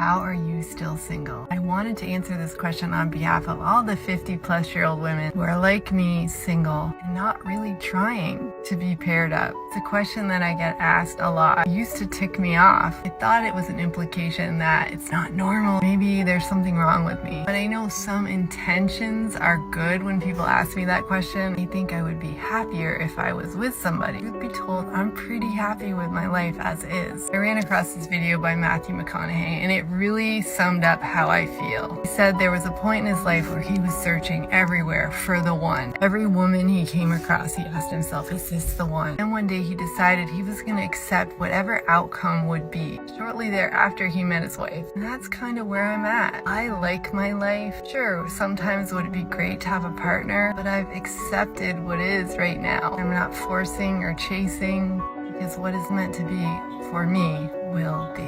How are you still single? I wanted to answer this question on behalf of all the 50-plus-year-old women who are like me, single, and not really trying to be paired up. It's a question that I get asked a lot. It used to tick me off. I thought it was an implication that it's not normal. Maybe there's something wrong with me. But I know some intentions are good when people ask me that question. I think I would be happier if I was with somebody. Truth be told, I'm pretty happy with my life as is. I ran across this video by Matthew McConaughey, and it really summed up how I feel. He said there was a point in his life where he was searching everywhere for the one. Every woman he came across, he asked himself, is this the one? And one day he decided he was going to accept whatever outcome would be. Shortly thereafter, he met his wife. And that's kind of where I'm at. I like my life. Sure, sometimes would it be great to have a partner, but I've accepted what is right now. I'm not forcing or chasing, because what is meant to be for me will be.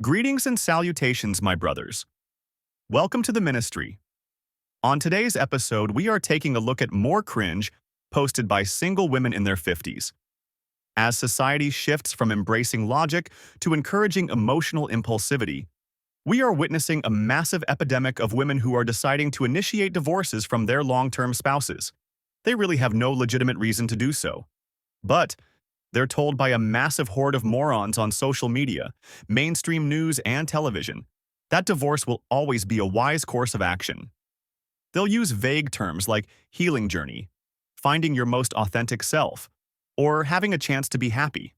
Greetings and salutations, my brothers. Welcome to the ministry. On today's episode, we are taking a look at more cringe posted by single women in their 50s. As society shifts from embracing logic to encouraging emotional impulsivity, we are witnessing a massive epidemic of women who are deciding to initiate divorces from their long-term spouses. They really have no legitimate reason to do so. But they're told by a massive horde of morons on social media, mainstream news, and television that divorce will always be a wise course of action. They'll use vague terms like healing journey, finding your most authentic self, or having a chance to be happy.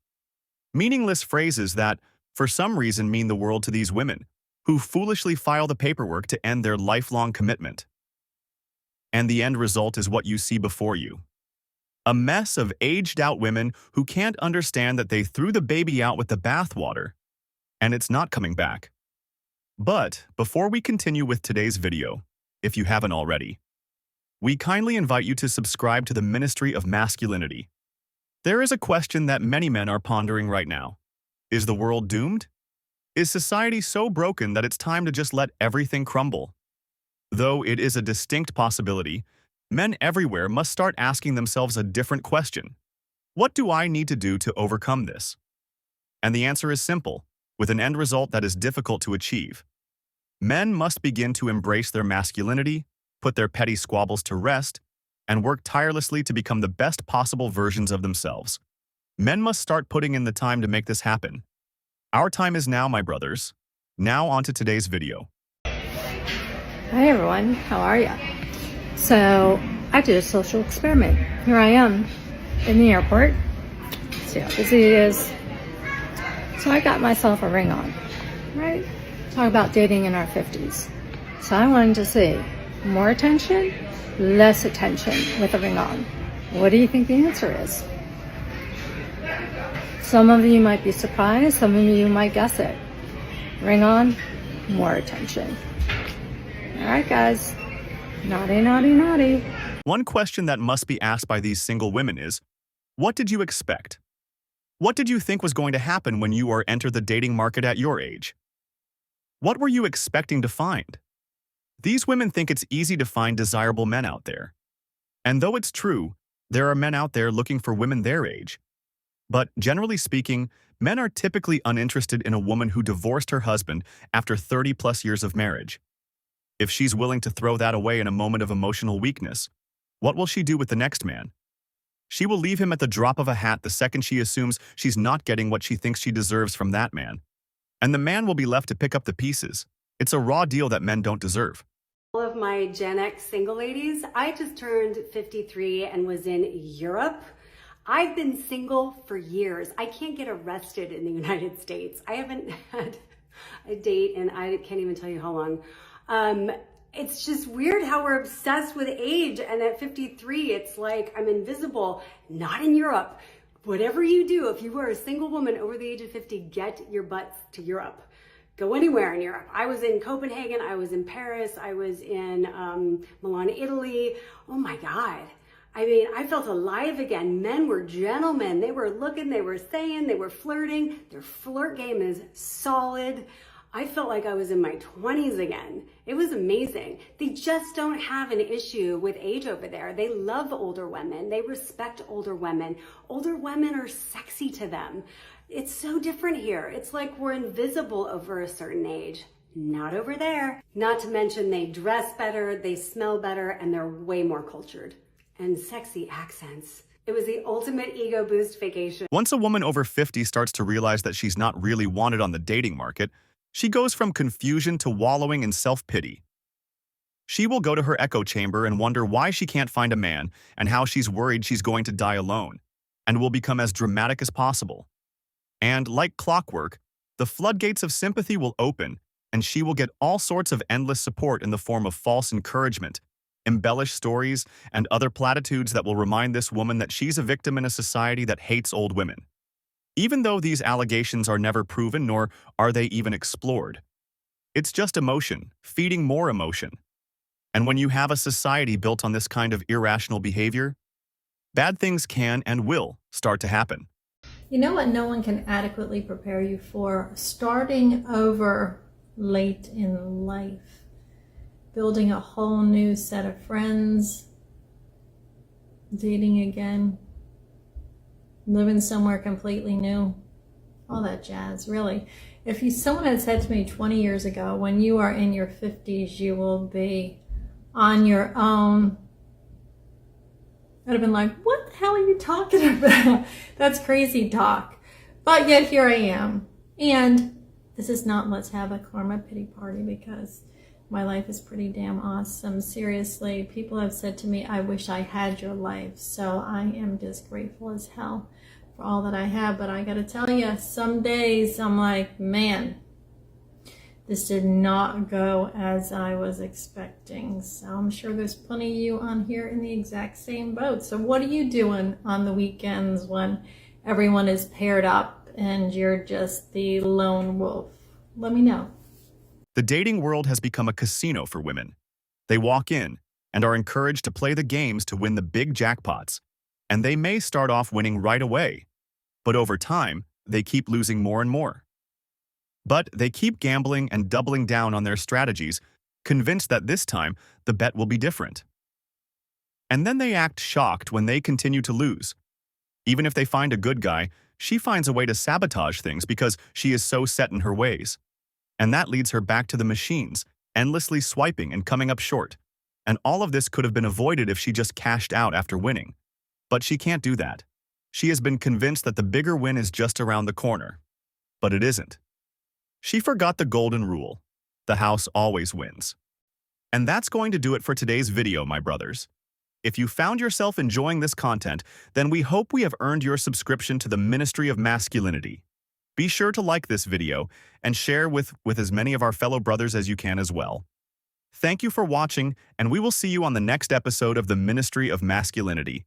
Meaningless phrases that, for some reason, mean the world to these women, who foolishly file the paperwork to end their lifelong commitment. And the end result is what you see before you. A mess of aged-out women who can't understand that they threw the baby out with the bathwater, and it's not coming back. But before we continue with today's video, if you haven't already, we kindly invite you to subscribe to the Ministry of Masculinity. There is a question that many men are pondering right now. Is the world doomed? Is society so broken that it's time to just let everything crumble? Though it is a distinct possibility, men everywhere must start asking themselves a different question. What do I need to do to overcome this? And the answer is simple, with an end result that is difficult to achieve. Men must begin to embrace their masculinity, put their petty squabbles to rest, and work tirelessly to become the best possible versions of themselves. Men must start putting in the time to make this happen. Our time is now, my brothers. Now on to today's video. Hi everyone, how are ya? So, I did a social experiment. Here I am in the airport. See how busy it is. So I got myself a ring on, right? Talk about dating in our 50s. So I wanted to see more attention, less attention with a ring on. What do you think the answer is? Some of you might be surprised, some of you might guess it. Ring on, more attention. All right, guys. Naughty, naughty, naughty. One question that must be asked by these single women is, what did you expect? What did you think was going to happen when you entered the dating market at your age? What were you expecting to find? These women think it's easy to find desirable men out there. And though it's true, there are men out there looking for women their age. But generally speaking, men are typically uninterested in a woman who divorced her husband after 30-plus years of marriage. If she's willing to throw that away in a moment of emotional weakness, what will she do with the next man? She will leave him at the drop of a hat the second she assumes she's not getting what she thinks she deserves from that man. And the man will be left to pick up the pieces. It's a raw deal that men don't deserve. All of my Gen X single ladies, I just turned 53 and was in Europe. I've been single for years. I can't get arrested in the United States. I haven't had a date and I can't even tell you how long. It's just weird how we're obsessed with age, and at 53, it's like I'm invisible. Not in Europe. Whatever you do, if you are a single woman over the age of 50, get your butts to Europe. Go anywhere in Europe. I was in Copenhagen, I was in Paris, I was in Milan, Italy. Oh my God. I mean, I felt alive again. Men were gentlemen. They were looking, they were saying, they were flirting. Their flirt game is solid. I felt like I was in my 20s again. It was amazing. They just don't have an issue with age over there. They love older women. They respect older women. Older women are sexy to them. It's so different here. It's like we're invisible over a certain age. Not over there. Not to mention they dress better, they smell better, and they're way more cultured. And sexy accents. It was the ultimate ego boost vacation. Once a woman over 50 starts to realize that she's not really wanted on the dating market, she goes from confusion to wallowing in self-pity. She will go to her echo chamber and wonder why she can't find a man and how she's worried she's going to die alone, and will become as dramatic as possible. And like clockwork, the floodgates of sympathy will open, and she will get all sorts of endless support in the form of false encouragement, embellished stories, and other platitudes that will remind this woman that she's a victim in a society that hates old women. Even though these allegations are never proven, nor are they even explored. It's just emotion, feeding more emotion. And when you have a society built on this kind of irrational behavior, bad things can and will start to happen. You know what no one can adequately prepare you for? Starting over late in life. Building a whole new set of friends. Dating again. Living somewhere completely new. All that jazz, really. If someone had said to me 20 years ago, when you are in your 50s, you will be on your own, I'd have been like, what the hell are you talking about? That's crazy talk. But yet here I am. And this is not let's have a karma pity party, because my life is pretty damn awesome. Seriously, people have said to me, I wish I had your life. So I am just grateful as hell for all that I have. But I gotta tell you, some days I'm like, man, this did not go as I was expecting. So I'm sure there's plenty of you on here in the exact same boat. So what are you doing on the weekends when everyone is paired up and you're just the lone wolf? Let me know. The dating world has become a casino for women. They walk in and are encouraged to play the games to win the big jackpots. And they may start off winning right away. But over time, they keep losing more and more. But they keep gambling and doubling down on their strategies, convinced that this time the bet will be different. And then they act shocked when they continue to lose. Even if they find a good guy, she finds a way to sabotage things because she is so set in her ways. And that leads her back to the machines, endlessly swiping and coming up short. And all of this could have been avoided if she just cashed out after winning. But she can't do that. She has been convinced that the bigger win is just around the corner. But it isn't. She forgot the golden rule. The house always wins. And that's going to do it for today's video, my brothers. If you found yourself enjoying this content, then we hope we have earned your subscription to the Ministry of Masculinity. Be sure to like this video and share with as many of our fellow brothers as you can as well. Thank you for watching, and we will see you on the next episode of the Ministry of Masculinity.